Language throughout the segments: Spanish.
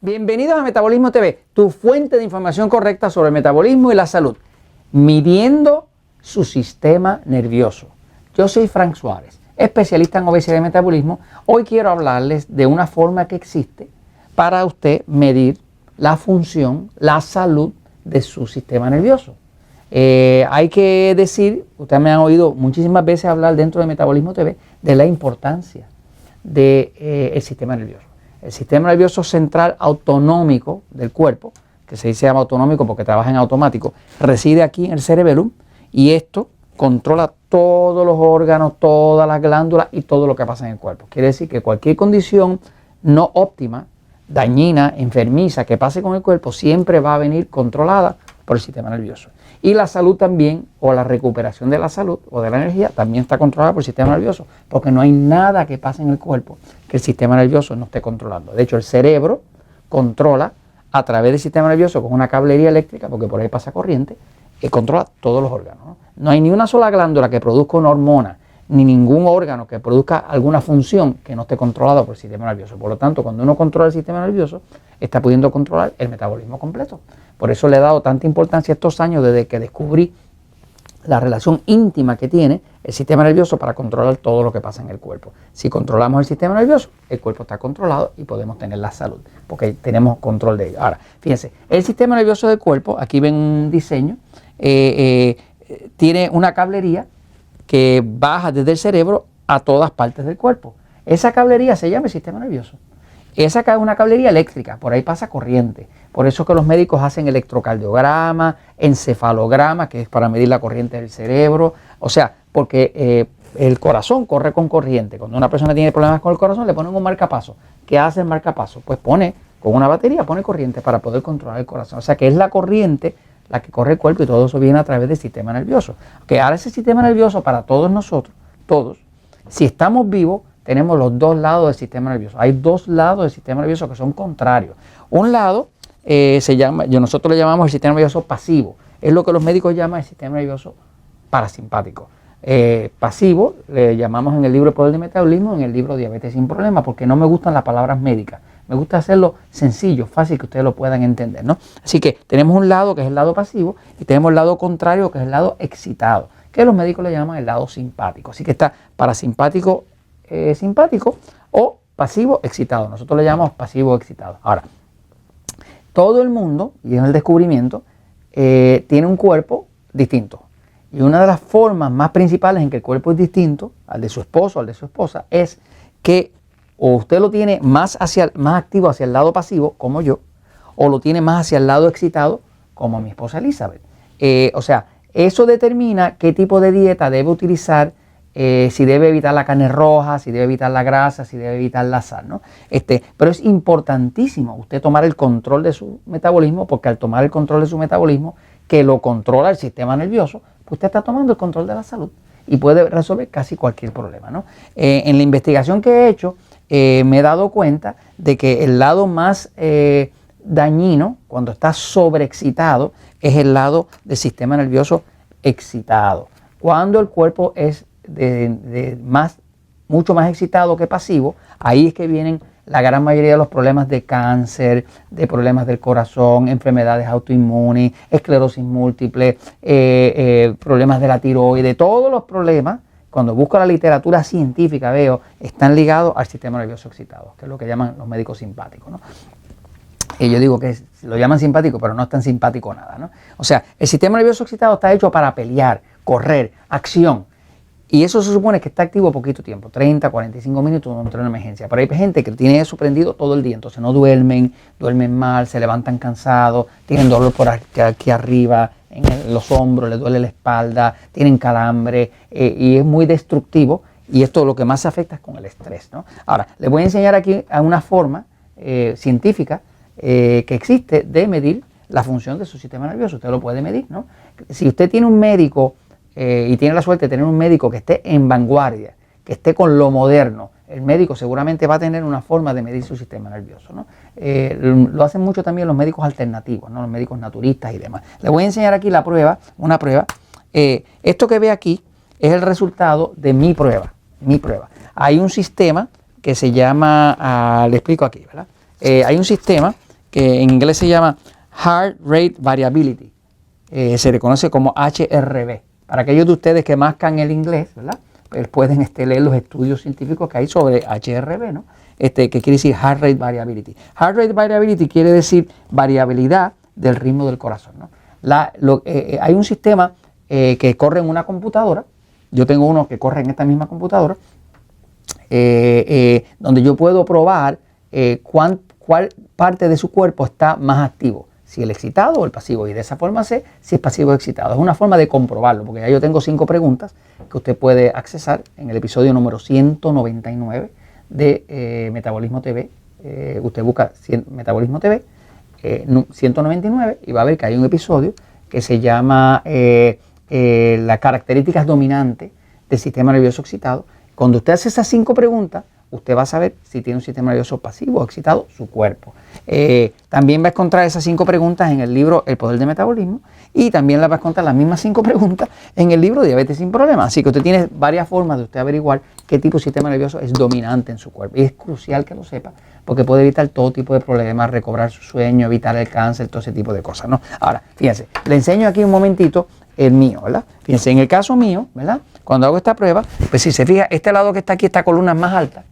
Bienvenidos a Metabolismo TV, tu fuente de información correcta sobre el metabolismo y la salud, midiendo su sistema nervioso. Yo soy Frank Suárez, especialista en obesidad y metabolismo. Hoy quiero hablarles de una forma que existe para usted medir la función, la salud de su sistema nervioso. Hay que decir, ustedes me han oído muchísimas veces hablar dentro de Metabolismo TV de la importancia del sistema nervioso. El sistema nervioso central autonómico del cuerpo, que se llama autonómico porque trabaja en automático, reside aquí en el cerebelo y esto controla todos los órganos, todas las glándulas y todo lo que pasa en el cuerpo. Quiere decir que cualquier condición no óptima, dañina, enfermiza que pase con el cuerpo siempre va a venir controlada por el sistema nervioso. Y la salud también, o la recuperación de la salud o de la energía, también está controlada por el sistema nervioso, porque no hay nada que pase en el cuerpo que el sistema nervioso no esté controlando. De hecho, el cerebro controla a través del sistema nervioso con una cablería eléctrica, porque por ahí pasa corriente, y controla todos los órganos, ¿no? No hay ni una sola glándula que produzca una hormona, ni ningún órgano que produzca alguna función que no esté controlado por el sistema nervioso. Por lo tanto, cuando uno controla el sistema nervioso, está pudiendo controlar el metabolismo completo. Por eso le he dado tanta importancia estos años desde que descubrí la relación íntima que tiene el sistema nervioso para controlar todo lo que pasa en el cuerpo. Si controlamos el sistema nervioso, el cuerpo está controlado y podemos tener la salud, porque tenemos control de ello. Ahora, fíjense, el sistema nervioso del cuerpo, aquí ven un diseño, tiene una cablería que baja desde el cerebro a todas partes del cuerpo. Esa cablería se llama el sistema nervioso. Esa es una cablería eléctrica, por ahí pasa corriente. Por eso que los médicos hacen electrocardiograma, encefalograma, que es para medir la corriente del cerebro. O sea, porque el corazón corre con corriente. Cuando una persona tiene problemas con el corazón, le ponen un marcapaso. ¿Qué hace el marcapaso? Pues pone, con una batería, pone corriente para poder controlar el corazón. O sea, que es la corriente la que corre el cuerpo y todo eso viene a través del sistema nervioso. Que ahora ese sistema nervioso para todos nosotros, todos, si estamos vivos, tenemos los dos lados del sistema nervioso. Hay dos lados del sistema nervioso que son contrarios. Un lado nosotros le llamamos el sistema nervioso pasivo. Es lo que los médicos llaman el sistema nervioso parasimpático. Pasivo le llamamos en el libro El Poder del Metabolismo, en el libro Diabetes sin Problemas, porque no me gustan las palabras médicas. Me gusta hacerlo sencillo, fácil, que ustedes lo puedan entender, ¿no? Así que tenemos un lado que es el lado pasivo y tenemos el lado contrario que es el lado excitado, que los médicos le llaman el lado simpático. Así que está parasimpático, simpático o pasivo excitado. Nosotros le llamamos pasivo excitado. Ahora, todo el mundo, y en el descubrimiento, tiene un cuerpo distinto. Y una de las formas más principales en que el cuerpo es distinto al de su esposo, al de su esposa, es que o usted lo tiene más activo hacia el lado pasivo, como yo, o lo tiene más hacia el lado excitado, como mi esposa Elizabeth. O sea, eso determina qué tipo de dieta debe utilizar, si debe evitar la carne roja, si debe evitar la grasa, si debe evitar la sal, ¿no? Pero es importantísimo usted tomar el control de su metabolismo, porque al tomar el control de su metabolismo, que lo controla el sistema nervioso, pues usted está tomando el control de la salud y puede resolver casi cualquier problema, ¿no? En la investigación que he hecho, me he dado cuenta de que el lado más dañino, cuando está sobreexcitado, es el lado del sistema nervioso excitado. Cuando el cuerpo es mucho más excitado que pasivo, ahí es que vienen la gran mayoría de los problemas de cáncer, de problemas del corazón, enfermedades autoinmunes, esclerosis múltiple, problemas de la tiroides. Todos los problemas, cuando busco la literatura científica, veo, están ligados al sistema nervioso excitado, que es lo que llaman los médicos simpáticos, ¿no? Y yo digo que lo llaman simpático, pero no es tan simpático nada, ¿no? O sea, el sistema nervioso excitado está hecho para pelear, correr, acción. Y eso se supone que está activo poquito tiempo, 30, 45 minutos durante una emergencia. Pero hay gente que tiene eso prendido todo el día, entonces no duermen mal, se levantan cansados, tienen dolor por aquí arriba, en los hombros, les duele la espalda, tienen calambre y es muy destructivo. Y esto lo que más se afecta es con el estrés, ¿no? Ahora, les voy a enseñar aquí a una forma científica que existe de medir la función de su sistema nervioso. Usted lo puede medir, ¿no? Si usted tiene un médico y tiene la suerte de tener un médico que esté en vanguardia, que esté con lo moderno, el médico seguramente va a tener una forma de medir su sistema nervioso, ¿no? Lo hacen mucho también los médicos alternativos, ¿no? Los médicos naturistas y demás. Les voy a enseñar aquí una prueba. Esto que ve aquí es el resultado de mi prueba. Hay un sistema que se llama, le explico aquí, ¿verdad? Hay un sistema que en inglés se llama Heart Rate Variability. Se le conoce como HRV. Para aquellos de ustedes que mascan el inglés, ¿verdad? Pues pueden leer los estudios científicos que hay sobre HRV, ¿no? Que quiere decir Heart Rate Variability. Heart Rate Variability quiere decir variabilidad del ritmo del corazón, ¿no? Hay un sistema que corre en una computadora. Yo tengo uno que corre en esta misma computadora, donde yo puedo probar cuál parte de su cuerpo está más activo, si el excitado o el pasivo, y de esa forma sé si es pasivo o excitado. Es una forma de comprobarlo, porque ya yo tengo 5 preguntas que usted puede accesar en el episodio número 199 de Metabolismo TV. Usted busca Metabolismo TV 199 y va a ver que hay un episodio que se llama las características dominantes del sistema nervioso excitado. Cuando usted hace esas 5 preguntas, usted va a saber si tiene un sistema nervioso pasivo o excitado, su cuerpo. También va a encontrar esas 5 preguntas en el libro El Poder del Metabolismo, y también las va a encontrar las mismas 5 preguntas en el libro Diabetes sin Problemas. Así que usted tiene varias formas de usted averiguar qué tipo de sistema nervioso es dominante en su cuerpo. Y es crucial que lo sepa, porque puede evitar todo tipo de problemas, recobrar su sueño, evitar el cáncer, todo ese tipo de cosas, ¿no? Ahora, fíjense, le enseño aquí un momentito el mío, ¿verdad? Fíjense, en el caso mío, ¿verdad? Cuando hago esta prueba, pues si se fija, este lado que está aquí, esta columna es más alta.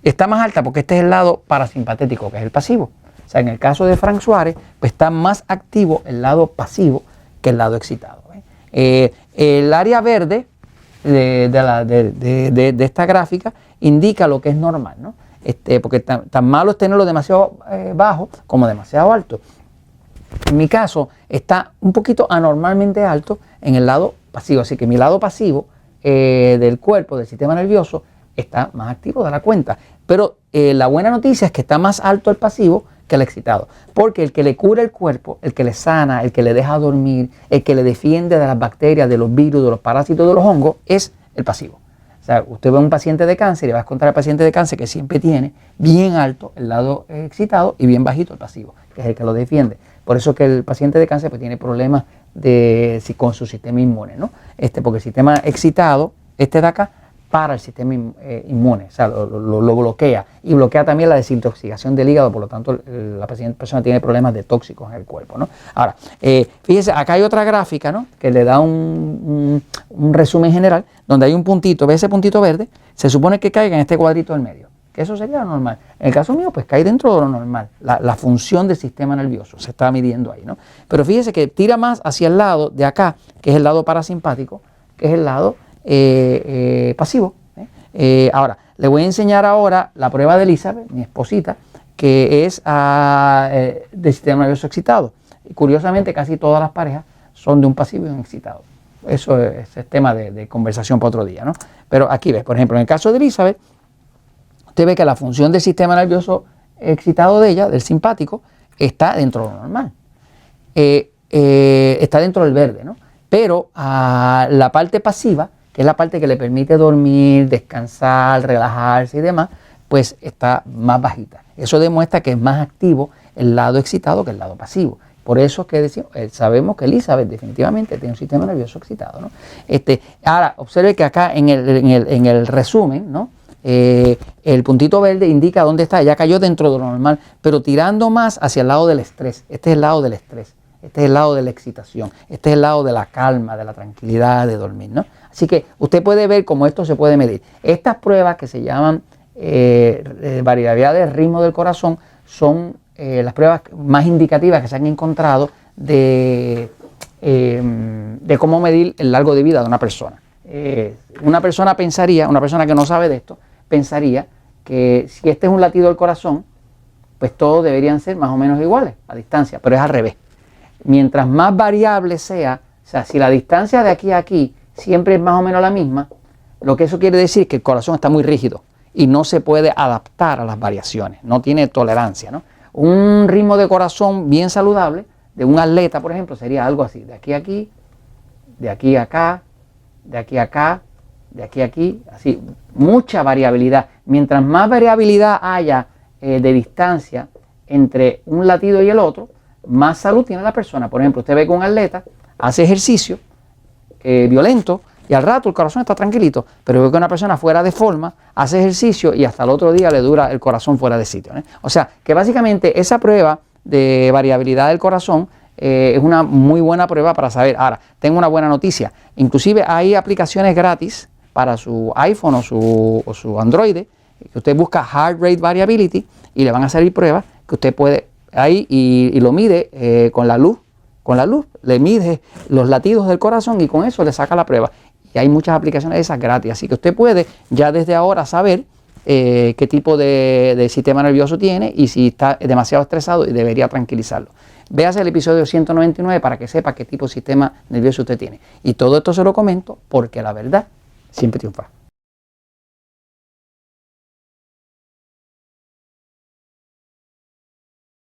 Está más alta porque este es el lado parasimpatético, que es el pasivo. O sea, en el caso de Frank Suárez, pues está más activo el lado pasivo que el lado excitado. El área verde de esta gráfica indica lo que es normal, ¿no? Porque tan malo es tenerlo demasiado bajo como demasiado alto. En mi caso está un poquito anormalmente alto en el lado pasivo, así que mi lado pasivo del cuerpo, del sistema nervioso, está más activo de la cuenta. Pero la buena noticia es que está más alto el pasivo que el excitado, porque el que le cura el cuerpo, el que le sana, el que le deja dormir, el que le defiende de las bacterias, de los virus, de los parásitos, de los hongos, es el pasivo. O sea, usted ve a un paciente de cáncer y va a encontrar al paciente de cáncer que siempre tiene bien alto el lado excitado y bien bajito el pasivo, que es el que lo defiende. Por eso que el paciente de cáncer pues tiene problemas con su sistema inmune, ¿no? Porque el sistema excitado, de acá, para el sistema inmune, o sea, lo bloquea, y bloquea también la desintoxicación del hígado, por lo tanto la persona tiene problemas de tóxicos en el cuerpo, ¿no? Ahora, fíjese, acá hay otra gráfica, ¿no? Que le da un resumen general, donde hay un puntito, ve ese puntito verde, se supone que caiga en este cuadrito del medio, que eso sería lo normal. En el caso mío, pues cae dentro de lo normal, la función del sistema nervioso se está midiendo ahí, ¿no? Pero fíjese que tira más hacia el lado de acá, que es el lado parasimpático, que es el lado pasivo. Ahora, le voy a enseñar ahora la prueba de Elizabeth, mi esposita, que es del sistema nervioso excitado. Y curiosamente, casi todas las parejas son de un pasivo y un excitado. Eso es tema de conversación para otro día, ¿no? Pero aquí ves, por ejemplo, en el caso de Elizabeth, usted ve que la función del sistema nervioso excitado de ella, del simpático, está dentro de lo normal. Está dentro del verde, ¿no? Pero la parte pasiva, que es la parte que le permite dormir, descansar, relajarse y demás, pues está más bajita. Eso demuestra que es más activo el lado excitado que el lado pasivo. Por eso es que decimos, sabemos que Elizabeth definitivamente tiene un sistema nervioso excitado, ¿no? Ahora, observe que acá en el resumen, ¿no? El puntito verde indica dónde está, ya cayó dentro de lo normal, pero tirando más hacia el lado del estrés. Este es el lado del estrés. Este es el lado de la excitación, este es el lado de la calma, de la tranquilidad, de dormir, ¿no? Así que usted puede ver cómo esto se puede medir. Estas pruebas que se llaman variabilidad del ritmo del corazón son las pruebas más indicativas que se han encontrado de cómo medir el largo de vida de una persona. Una persona que no sabe de esto, pensaría que si este es un latido del corazón, pues todos deberían ser más o menos iguales a distancia, pero es al revés. Mientras más variable sea, o sea, si la distancia de aquí a aquí siempre es más o menos la misma, lo que eso quiere decir es que el corazón está muy rígido y no se puede adaptar a las variaciones, no tiene tolerancia, ¿no? Un ritmo de corazón bien saludable de un atleta, por ejemplo, sería algo así, de aquí a aquí, de aquí a acá, de aquí a acá, de aquí a aquí, así, mucha variabilidad. Mientras más variabilidad haya de distancia entre un latido y el otro, más salud tiene la persona. Por ejemplo, usted ve que un atleta hace ejercicio violento y al rato el corazón está tranquilito, pero ve que una persona fuera de forma hace ejercicio y hasta el otro día le dura el corazón fuera de sitio, ¿eh? O sea, que básicamente esa prueba de variabilidad del corazón, es una muy buena prueba para saber. Ahora, tengo una buena noticia. Inclusive hay aplicaciones gratis para su iPhone o su Android, que usted busca Heart Rate Variability y le van a salir pruebas que usted puede ahí y lo mide con la luz. Con la luz le mide los latidos del corazón y con eso le saca la prueba. Y hay muchas aplicaciones de esas gratis. Así que usted puede ya desde ahora saber qué tipo de sistema nervioso tiene y si está demasiado estresado y debería tranquilizarlo. Véase el episodio 199 para que sepa qué tipo de sistema nervioso usted tiene. Y todo esto se lo comento porque la verdad siempre triunfa.